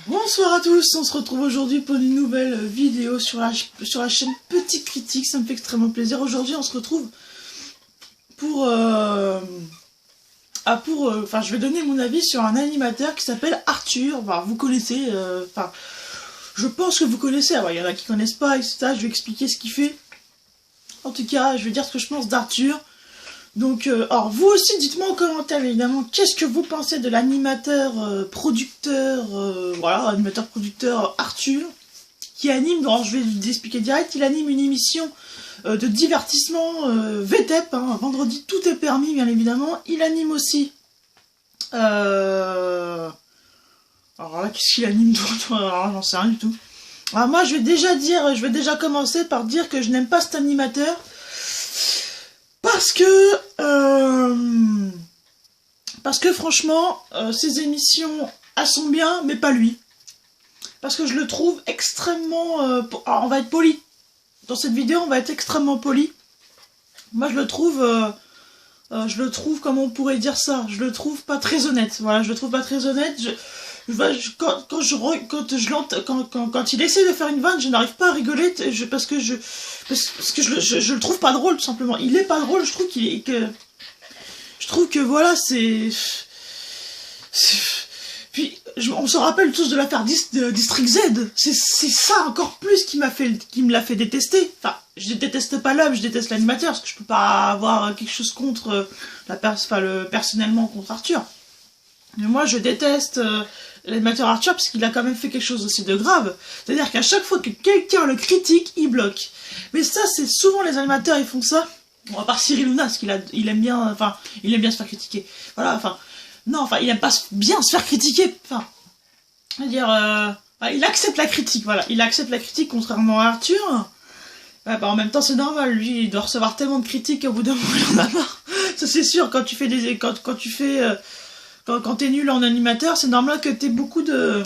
Bonsoir à tous, on se retrouve aujourd'hui pour une nouvelle vidéo sur la chaîne Petite Critique, ça me fait extrêmement plaisir. Aujourd'hui on se retrouve pour... je vais donner mon avis sur un animateur qui s'appelle Arthur. Enfin, vous connaissez, je pense que vous connaissez, il y en a qui connaissent pas, etc. Je vais expliquer ce qu'il fait. En tout cas, je vais dire ce que je pense d'Arthur. Donc, alors vous aussi, dites-moi en commentaire, évidemment, qu'est-ce que vous pensez de l'animateur, animateur-producteur Arthur, qui anime, alors je vais vous expliquer direct, il anime une émission de divertissement VTEP, vendredi tout est permis, bien évidemment. Il anime aussi, alors là, qu'est-ce qu'il anime d'autre? Alors, j'en sais rien du tout. Alors moi, je vais déjà commencer par dire que je n'aime pas cet animateur, parce que franchement, ces émissions, elles sont bien, mais pas lui. Parce que je le trouve extrêmement... alors, on va être poli. Dans cette vidéo, on va être extrêmement poli. Moi, je le trouve, comment on pourrait dire ça? Je le trouve pas très honnête. Voilà, je le trouve pas très honnête. Quand il essaie de faire une vanne, je n'arrive pas à rigoler parce que je le trouve pas drôle, tout simplement. Il est pas drôle, je trouve que voilà, c'est... Puis, on se rappelle tous de l'affaire District Z. C'est ça encore plus qui me l'a fait détester. Enfin, je déteste pas l'homme, je déteste l'animateur, parce que je peux pas avoir quelque chose contre personnellement contre Arthur. Mais moi, je déteste l'animateur Arthur parce qu'il a quand même fait quelque chose aussi de grave. C'est-à-dire qu'à chaque fois que quelqu'un le critique, il bloque. Mais ça, c'est souvent les animateurs, ils font ça. Bon, à part Cyril Hanouna, parce il aime bien se faire critiquer. Voilà, il aime pas bien se faire critiquer. Il accepte la critique, voilà. Il accepte la critique, contrairement à Arthur. En même temps, c'est normal. Lui, il doit recevoir tellement de critiques qu'au bout d'un moment, il en a marre. Ça, c'est sûr, quand t'es nul en animateur, c'est normal que t'aies beaucoup de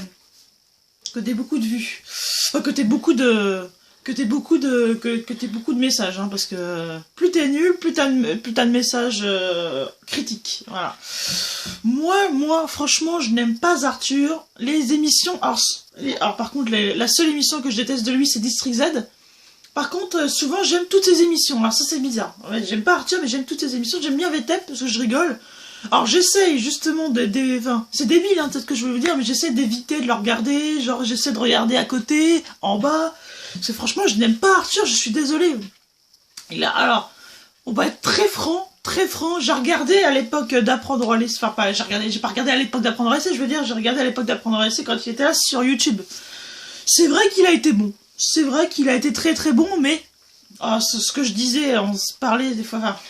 vues. Que t'aies beaucoup de messages, parce que plus t'es nul, plus t'as de messages critiques. Voilà. Moi, franchement, je n'aime pas Arthur. Les émissions, alors par contre, la seule émission que je déteste de lui, c'est District Z. Par contre, souvent, j'aime toutes ses émissions. Alors ça, c'est bizarre. En fait, j'aime pas Arthur, mais j'aime toutes ses émissions. J'aime bien VTEP parce que je rigole. Alors j'essaye justement c'est débile c'est ce que je veux vous dire, mais j'essaie d'éviter de le regarder, genre j'essaie de regarder à côté, en bas, parce que franchement je n'aime pas Arthur, je suis désolée. Alors, on va être très franc, j'ai regardé à l'époque d'Apprendre à laisser, j'ai pas regardé à l'époque d'Apprendre à laisser, je veux dire, j'ai regardé à l'époque d'Apprendre à laisser quand il était là sur YouTube. C'est vrai qu'il a été bon, c'est vrai qu'il a été très très bon, mais, c'est ce que je disais, on se parlait des fois,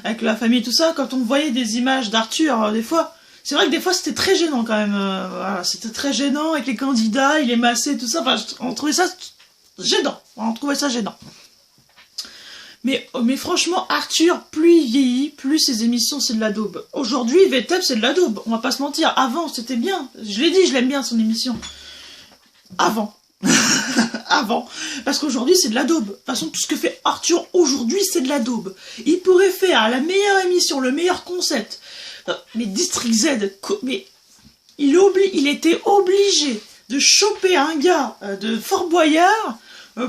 avec la famille et tout ça, quand on voyait des images d'Arthur, des fois, c'est vrai que des fois c'était très gênant quand même, voilà, c'était très gênant avec les candidats, il est massé, tout ça, on trouvait ça gênant, Mais franchement, Arthur, plus il vieillit, plus ses émissions c'est de la daube. Aujourd'hui, VTEP c'est de la daube, on va pas se mentir, avant c'était bien, je l'ai dit, je l'aime bien son émission. Avant. Parce qu'aujourd'hui c'est de la daube. De toute façon, tout ce que fait Arthur aujourd'hui c'est de la daube. Il pourrait faire la meilleure émission, le meilleur concept. Mais District Z, mais il était obligé de choper un gars de Fort Boyard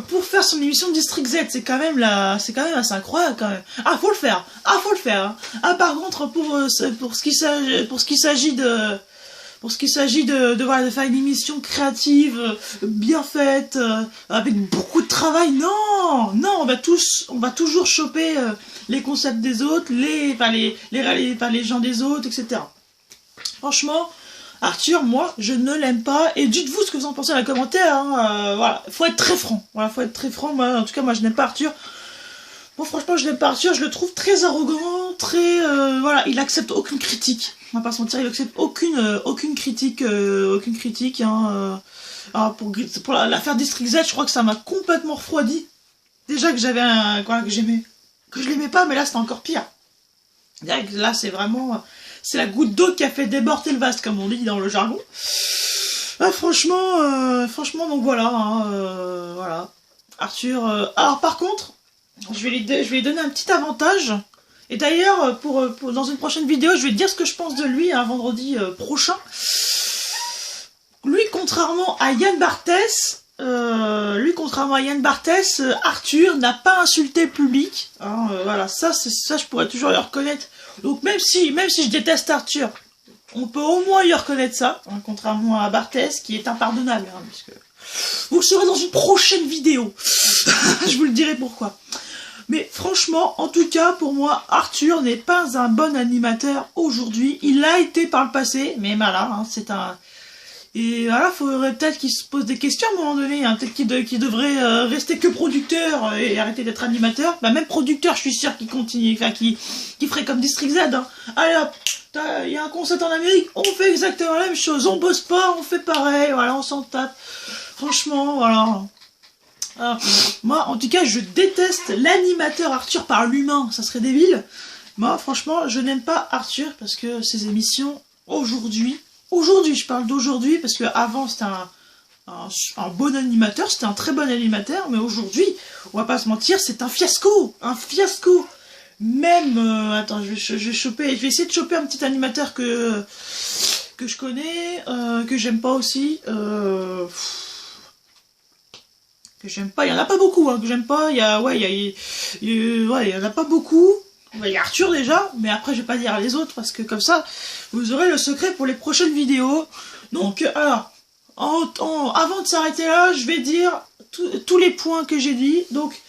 pour faire son émission de District Z. C'est quand même assez incroyable quand même. Faut le faire. Par contre, pour ce qu'il s'agit de faire une émission créative, bien faite, avec beaucoup de travail, non, on va toujours choper les concepts des autres, les gens des autres, etc. Franchement, Arthur, moi, je ne l'aime pas, et dites-vous ce que vous en pensez dans les commentaires, voilà, faut être très franc, moi, en tout cas, moi, je n'aime pas Arthur. Moi, franchement, je n'aime pas Arthur, je le trouve très arrogant, très... il accepte aucune critique. On va pas se mentir, il accepte aucune critique. Alors, pour l'affaire District Z, je crois que ça m'a complètement refroidi. Déjà que j'avais que je l'aimais pas, mais là, c'était encore pire. Là, c'est vraiment... c'est la goutte d'eau qui a fait déborder le vase, comme on dit dans le jargon. Franchement, donc voilà, voilà. Arthur... Alors, par contre... Je vais lui donner un petit avantage. Et d'ailleurs, dans une prochaine vidéo, je vais dire ce que je pense de lui un vendredi prochain. Lui, contrairement à Yann Barthès, Arthur n'a pas insulté le public. Hein, voilà, ça, je pourrais toujours le reconnaître. Donc même si je déteste Arthur, on peut au moins lui reconnaître ça, hein, contrairement à Barthès, qui est impardonnable, hein, puisque vous le saurez dans une prochaine vidéo. Je vous le dirai pourquoi. Mais franchement, en tout cas, pour moi, Arthur n'est pas un bon animateur aujourd'hui. Il l'a été par le passé, mais voilà, hein, c'est un... Et voilà, faudrait peut-être qu'il se pose des questions à un moment donné, hein, peut-être qu'il devrait rester que producteur et arrêter d'être animateur. Bah même producteur, je suis sûr qu'il continue, enfin qui ferait comme District Z. Hein. Allez hop, il y a un concert en Amérique, on fait exactement la même chose, on bosse pas, on fait pareil, voilà, on s'en tape. Franchement, voilà. Alors, moi, en tout cas, je déteste l'animateur Arthur par l'humain, ça serait débile. Moi, franchement, je n'aime pas Arthur parce que ses émissions, aujourd'hui, je parle d'aujourd'hui, parce qu'avant c'était un bon animateur, c'était un très bon animateur, mais aujourd'hui, on va pas se mentir, c'est un fiasco. Même, attends, je vais essayer de choper un petit animateur que je connais, que j'aime pas aussi, que j'aime pas, il y en a pas beaucoup, hein, que j'aime pas, il y en a pas beaucoup. Il y a Arthur déjà, mais après je vais pas dire les autres parce que comme ça, vous aurez le secret pour les prochaines vidéos. Donc, alors, avant de s'arrêter là, je vais dire tous les points que j'ai dit. Donc,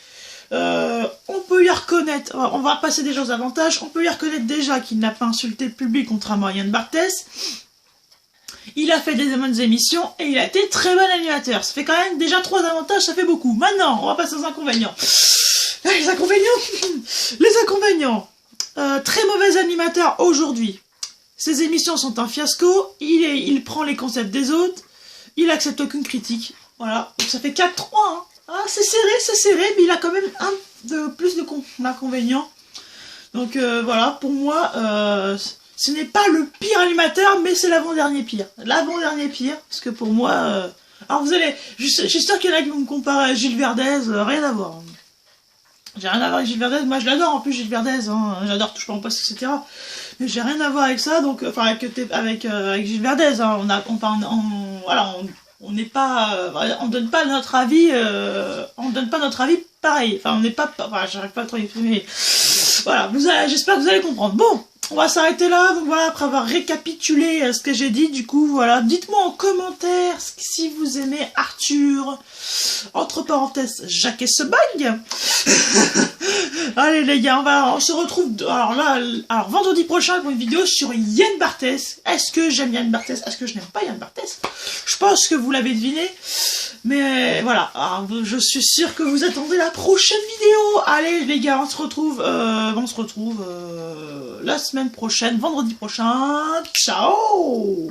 on peut y reconnaître, on va passer déjà aux avantages, on peut y reconnaître déjà qu'il n'a pas insulté le public contrairement à Yann Barthès. Il a fait des bonnes émissions et il a été très bon animateur. Ça fait quand même déjà 3 avantages, ça fait beaucoup. Maintenant, on va passer aux inconvénients. Les inconvénients. Très mauvais animateur aujourd'hui. Ses émissions sont un fiasco. Il prend les concepts des autres. Il accepte aucune critique. Voilà. Donc ça fait 4-3. Hein. Ah, c'est serré, mais il a quand même un de plus d'inconvénients. Donc voilà, pour moi, ce n'est pas le pire animateur, mais c'est l'avant-dernier pire. L'avant-dernier pire, parce que pour moi... alors vous allez... Je suis sûr qu'il y en a qui vont me comparer à Gilles Verdez, rien à voir. J'ai rien à voir avec Gilles Verdez, moi je l'adore en plus Gilles Verdez, hein. J'adore Touche pas en poste, etc. Mais j'ai rien à voir avec ça, donc enfin avec Gilles Verdez, hein. On n'est pas, on donne pas notre avis, pareil. Enfin on n'est pas, enfin j'arrive pas à trop exprimer. Voilà, j'espère que vous allez comprendre. Bon. On va s'arrêter là, donc voilà, après avoir récapitulé ce que j'ai dit, du coup, voilà, dites-moi en commentaire si vous aimez Arthur, entre parenthèses, Jacques et Sebag. Allez les gars, on se retrouve, alors vendredi prochain pour une vidéo sur Yann Barthès. Est-ce que j'aime Yann Barthès? Est-ce que je n'aime pas Yann Barthès? Je pense que vous l'avez deviné, mais voilà, alors, je suis sûr que vous attendez la prochaine vidéo. Allez les gars, on se retrouve la semaine prochaine, vendredi prochain. Ciao!